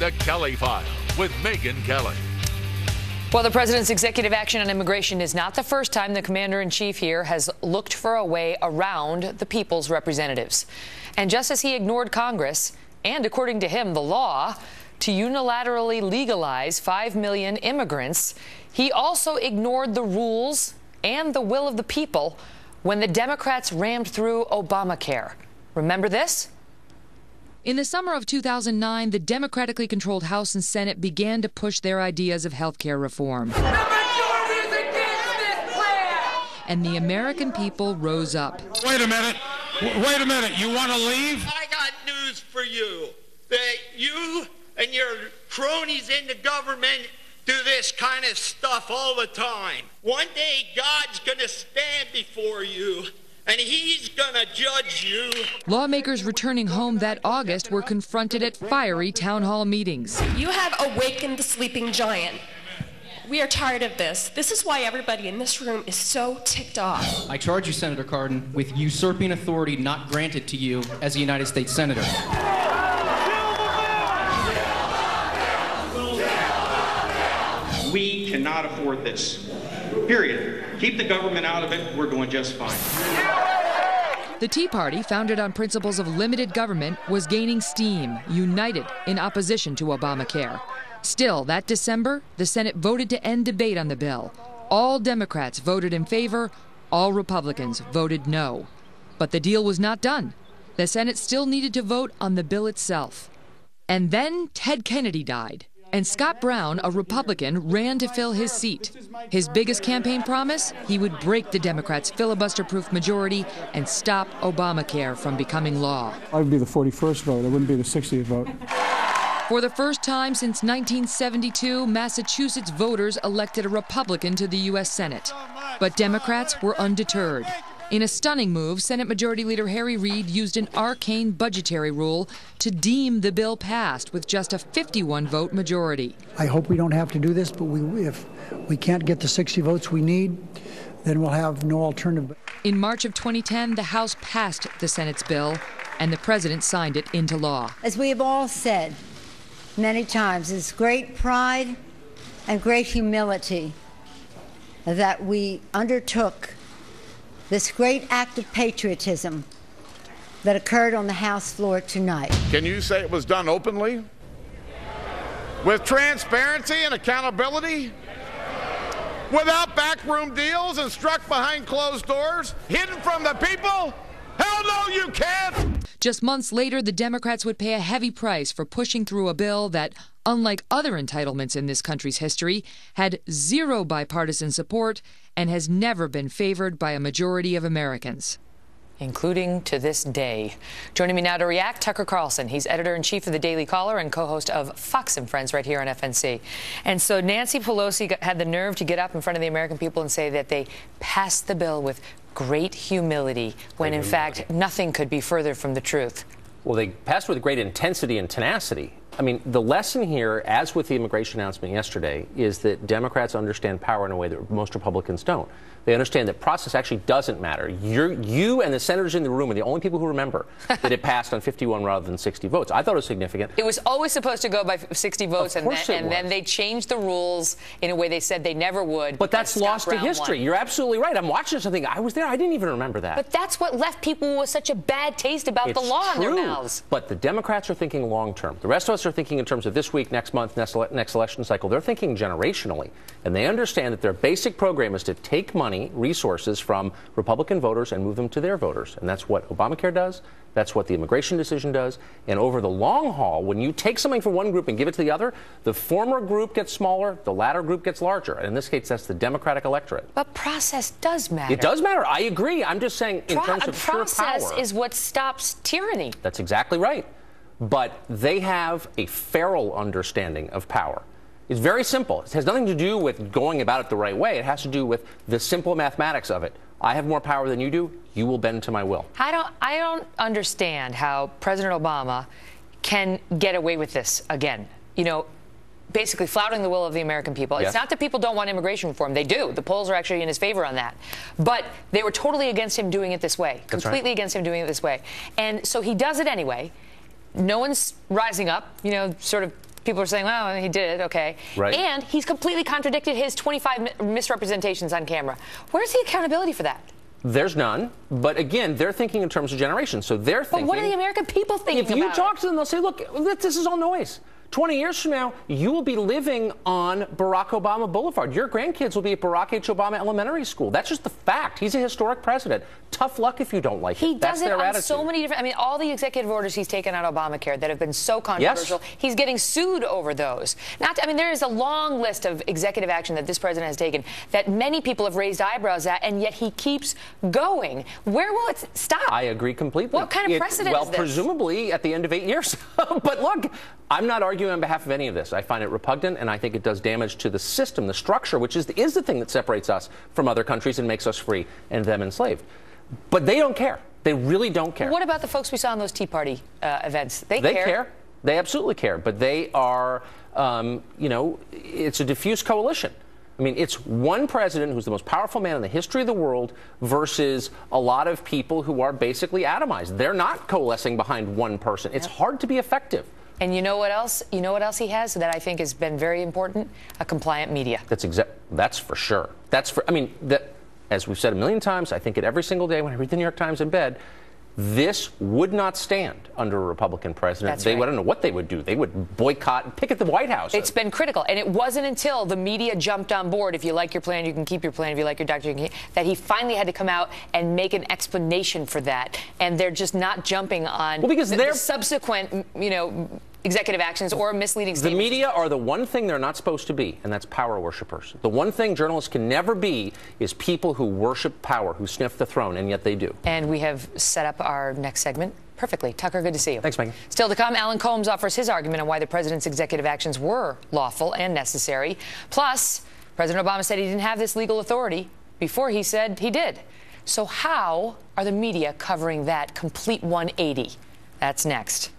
The Kelly File with Megyn Kelly. Well, the president's executive action on immigration is not the first time the commander-in-chief here has looked for a way around the people's representatives. And just as he ignored Congress and, according to him, the law to unilaterally legalize 5 million immigrants, he also ignored the rules and the will of the people when the Democrats rammed through Obamacare. Remember this? In the summer of 2009, the democratically controlled House and Senate began to push their ideas of health care reform. The majority is against this plan! And the American people rose up. Wait a minute. Wait a minute. You want to leave? I got news for you. That you and your cronies in the government do this kind of stuff all the time. One day, God's going to stand before you, and he's gonna judge you. Lawmakers returning home that August were confronted at fiery town hall meetings. You have awakened the sleeping giant. We are tired of this. This is why everybody in this room is so ticked off. I charge you, Senator Cardin, with usurping authority not granted to you as a United States Senator. We cannot afford this. Period. Keep the government out of it. We're doing just fine. The Tea Party, founded on principles of limited government, was gaining steam, united in opposition to Obamacare. Still, that December, the Senate voted to end debate on the bill. All Democrats voted in favor, all Republicans voted no. But the deal was not done. The Senate still needed to vote on the bill itself. And then Ted Kennedy died. And Scott Brown, a Republican, ran to fill his seat. His biggest campaign promise? He would break the Democrats' filibuster-proof majority and stop Obamacare from becoming law. I would be the 41st vote. I wouldn't be the 60th vote. For the first time since 1972, Massachusetts voters elected a Republican to the U.S. Senate. But Democrats were undeterred. In a stunning move, Senate Majority Leader Harry Reid used an arcane budgetary rule to deem the bill passed with just a 51-vote majority. I hope we don't have to do this, but if we can't get the 60 votes we need, then we'll have no alternative. In March of 2010, the House passed the Senate's bill, and the president signed it into law. As we have all said many times, it's great pride and great humility that we undertook this great act of patriotism that occurred on the House floor tonight. Can you say it was done openly? With transparency and accountability? Without backroom deals and struck behind closed doors? Hidden from the people? Hell no, you can't! Just months later, the Democrats would pay a heavy price for pushing through a bill that, unlike other entitlements in this country's history, had zero bipartisan support and has never been favored by a majority of Americans. Including to this day. Joining me now to react, Tucker Carlson. He's editor-in-chief of the Daily Caller and co-host of Fox and Friends right here on FNC. And so Nancy Pelosi had the nerve to get up in front of the American people and say that they passed the bill with great humility, when in fact nothing could be further from the truth. Well, they passed with great intensity and tenacity. I mean, the lesson here, as with the immigration announcement yesterday, is that Democrats understand power in a way that most Republicans don't. They understand that process actually doesn't matter. You and the senators in the room are the only people who remember that it passed on 51 rather than 60 votes. I thought it was significant. It was always supposed to go by 60 votes, and then they changed the rules in a way they said they never would. But that's lost to history. You're absolutely right. I'm watching something. I was there. I didn't even remember that. But that's what left people with such a bad taste about the law in their mouths. But the Democrats are thinking long term. The rest of us are thinking in terms of this week, next month, next election cycle. They're thinking generationally. And they understand that their basic program is to take money, resources from Republican voters and move them to their voters. And that's what Obamacare does. That's what the immigration decision does. And over the long haul, when you take something from one group and give it to the other, the former group gets smaller, the latter group gets larger. And in this case, that's the Democratic electorate. But process does matter. It does matter. I agree. I'm just saying in terms of pure power. Process is what stops tyranny. That's exactly right. But they have a feral understanding of power. It's very simple. It has nothing to do with going about it the right way. It has to do with the simple mathematics of it. I have more power than you do. You will bend to my will. I don't understand how President Obama can get away with this again. You know, basically flouting the will of the American people. Yes. It's not that people don't want immigration reform. They do. The polls are actually in his favor on that. But they were totally against him doing it this way. That's completely right. against him doing it this way. And so he does it anyway. No one's rising up, you know, sort of People are saying, well, he did it, okay. Right. And he's completely contradicted his 25 misrepresentations on camera. Where's the accountability for that? There's none. But again, they're thinking in terms of generations. So they're thinking. But what are the American people thinking about? If you talk to them, they'll say, look, this is all noise. 20 years from now, you will be living on Barack Obama Boulevard. Your grandkids will be at Barack H. Obama Elementary School. That's just the fact. He's a historic president. Tough luck if you don't like it. He does it on attitude. so many different. I mean, all the executive orders he's taken on Obamacare that have been so controversial. Yes. He's getting sued over those. I mean, there is a long list of executive action that this president has taken that many people have raised eyebrows at, and yet he keeps going. Where will it stop? I agree completely. What kind of precedent is this? Well, presumably at the end of 8 years. But look, I'm not arguing on behalf of any of this. I find it repugnant, and I think it does damage to the system, the structure, which is the thing that separates us from other countries and makes us free and them enslaved. But they don't care. They really don't care. What about the folks we saw in those Tea Party events? They care. They absolutely care. But they are, it's a diffuse coalition. I mean, it's one president who's the most powerful man in the history of the world versus a lot of people who are basically atomized. They're not coalescing behind one person. It's hard to be effective. And you know what else? You know what else he has that I think has been very important? A compliant media. That's for sure. As we've said a million times, I think it every single day when I read the New York Times in bed, this would not stand under a Republican president. That's right. I don't know what they would do. They would boycott and picket the White House. It's been critical. And it wasn't until the media jumped on board, if you like your plan, you can keep your plan. If you like your doctor, you can keep, that he finally had to come out and make an explanation for that. And they're just not jumping on the subsequent, executive actions or misleading statements. The media are the one thing they're not supposed to be, and that's power worshipers. The one thing journalists can never be is people who worship power, who sniff the throne, and yet they do. And we have set up our next segment perfectly. Tucker, good to see you. Thanks, Megan. Still to come, Alan Colmes offers his argument on why the president's executive actions were lawful and necessary. Plus, President Obama said he didn't have this legal authority before he said he did. So how are the media covering that complete 180? That's next.